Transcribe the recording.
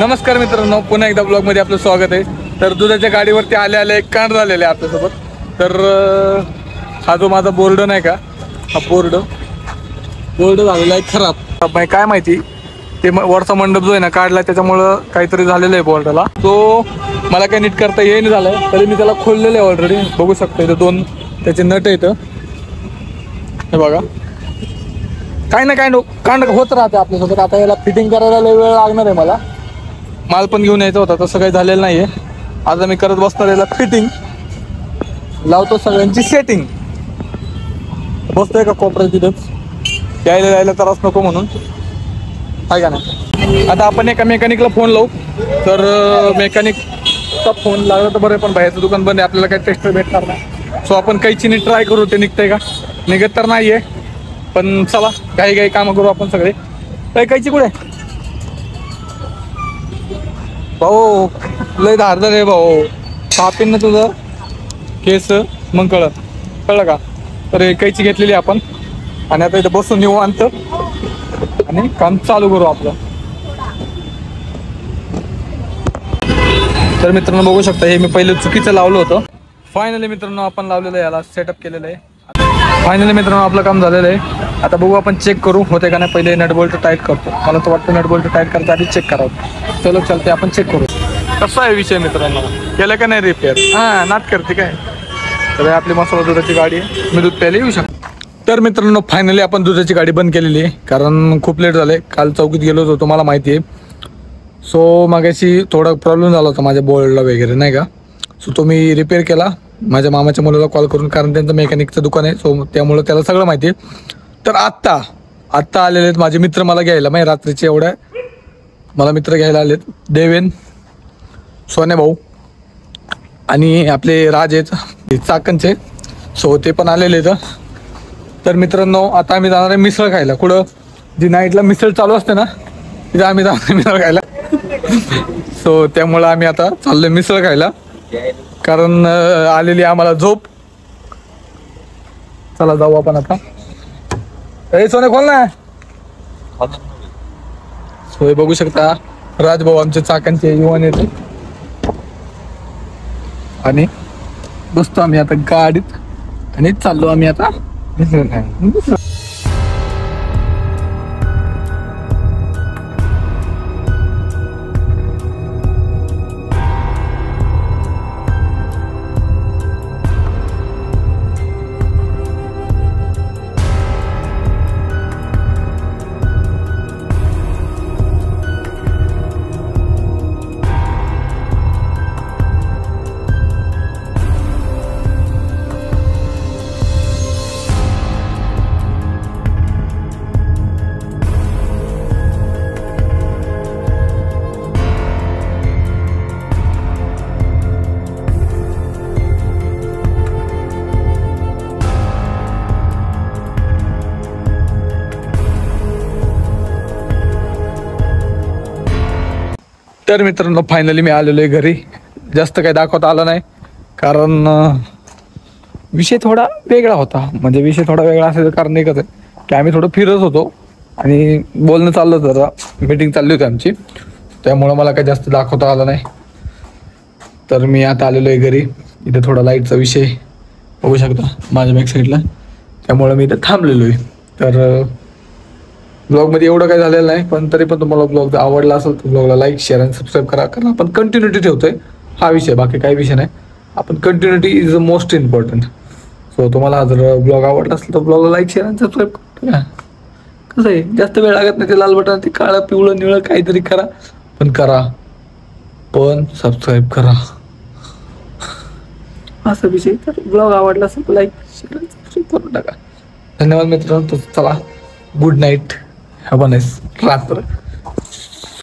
नमस्कार मित्रांनो, पुन्हा एकदा ब्लॉगमध्ये आपलं स्वागत आहे। तर दुधाच्या गाडीवरती आले एक कांड झालेलं आहे आपल्यासोबत। तर हा जो माझा बोर्ड नाही का, हा बोर्ड झालेला आहे खराब। काय माहिती ते वरचा मंडप जो आहे ना काढला, त्याच्यामुळं काहीतरी झालेलं आहे बोर्डाला। तो मला काही नीट करता येईन झालंय, तरी मी त्याला खोललेलं आहे ऑलरेडी। बघू शकता इथं दोन त्याचे नट आहेत, हे बघा। काही ना काही कांड होत राहते आपल्यासोबत। आता याला फिटिंग करायला लय वेळ लागणार आहे मला, माल पण घेऊन यायचा होता, तसं काही झालेलं नाहीये। आज मी करत बसणार याला फिटिंग, लावतो सगळ्यांची सेटिंग। बसतोय का कोपऱ्यात तिथंच, यायला जायला त्रास नको म्हणून, आहे का नाही। आता आपण एका मेकॅनिकला फोन लावू, तर मेकॅनिकचा फोन लागला तर बरं, पण बाहेरचं दुकान बंद आहे, आपल्याला काही टेस्टर भेटणार नाही। सो आपण कैचीने ट्राय करू, ते निघतंय का। निघत तर नाहीये, पण चला काही कामं करू आपण सगळे। कैची कुठे भाऊ, लय धारदार आहे भाऊ, कापीन ना तुझं केस मग कळलं का। तर कैची घेतलेली आपण, आणि आता इथं बसून निवांत आणि काम चालू करू आपलं। तर मित्रांनो बघू शकता, हे मी पहिले चुकीचं लावलं होतं। फायनली मित्रांनो आपण लावलेलं आहे, याला सेटअप केलेलं आहे। फायनली मित्रांनो आपलं काम झालेलं आहे। आता बघू आपण चेक करू होते का नाही। पहिले नट बोल्ट टाईट करतो, मला तर वाटतं नट बोल्ट टाईट करता आधी चेक करावं। चलो चलते, आपण चेक करू कसा आहे विषय मित्रांनो। केलं का नाही रिपेअर, हां नाट करते काय। तर आपली मसाला दुधाची गाडी आहे, मी दूध प्यायला येऊ शकतो। तर मित्रांनो फायनली आपण दुधाची गाडी बंद केलेली आहे, कारण खूप लेट झालं आहे। काल चौकीत गेलोच होतो, मला माहिती आहे। सो मागाशी थोडा प्रॉब्लेम झाला होता माझ्या बोर्डला वगैरे नाही का। सो तो मी रिपेअर केला माझ्या मामाच्या मुलाला कॉल करून, कारण त्यांचं मेकॅनिकचं दुकान आहे, सो त्यामुळं त्याला सगळं माहिती आहे। तर आत्ता आलेले आहेत माझे मित्र मला घ्यायला, म्हणजे रात्रीचे एवढ्या मला मित्र घ्यायला आलेत। देवेन, सोने भाऊ आणि आपले राज आहेत चाकणचे, सो ते पण आलेले आहेत। तर मित्रांनो आता आम्ही जाणार आहे मिसळ खायला। कुठं जी नाईटला मिसळ चालू असते ना, तिथं आम्ही जाणार मिसळ खायला। सो त्यामुळं आम्ही आता चाललोय मिसळ खायला, कारण आलेली आम्हाला झोप। चला जाऊ आपण आता। ए सोने खोल ना। सोय बघू शकता, राजभाऊ आमचे चाकांचे युवान येते, आणि बसतो आम्ही आता गाडीत आणि चाललो आम्ही आता मिसळ खायला। तर मित्रांनो फायनली मी आलेलो आहे घरी। जास्त काही दाखवता आलं नाही, कारण विषय थोडा वेगळा होता। म्हणजे विषय थोडा वेगळा असायचं कारण एकच आहे की आम्ही थोडं फिरत होतो आणि बोलणं चाललं होतं, जरा मीटिंग चालली होती आमची, त्यामुळं मला काही जास्त दाखवता आलं नाही। तर मी आता आलेलो आहे घरी। इथे थोडा लाईटचा विषय बघू शकता माझ्या बॅक साईडला, त्यामुळं मी इथे थांबलेलो आहे। तर ब्लॉगमध्ये एवढं काही झालेलं नाही, पण तरी पण तुम्हाला ब्लॉग आवडला असेल तर ब्लॉगला लाईक शेअर आणि सबस्क्राईब करा, कारण आपण कंटिन्युटी ठेवतोय हा विषय, बाकी काही विषय नाही। आपण continuity is the most important. So तुम्हाला जर ब्लॉग आवडला असेल तर ब्लॉगला लाईक शेअर आणि सबस्क्राईब करा। कसं आहे, जास्त वेळ लागत नाही, ते लाल बटन ते काळं पिवळं निळं काहीतरी करा, पण सबस्क्राईब करा असा विषय। तर ब्लॉग आवडला असेल तर लाईक शेअर आणि सबस्क्राईब करून टाका। धन्यवाद मित्रांनो। तर चला, good night, have a nice रात्र।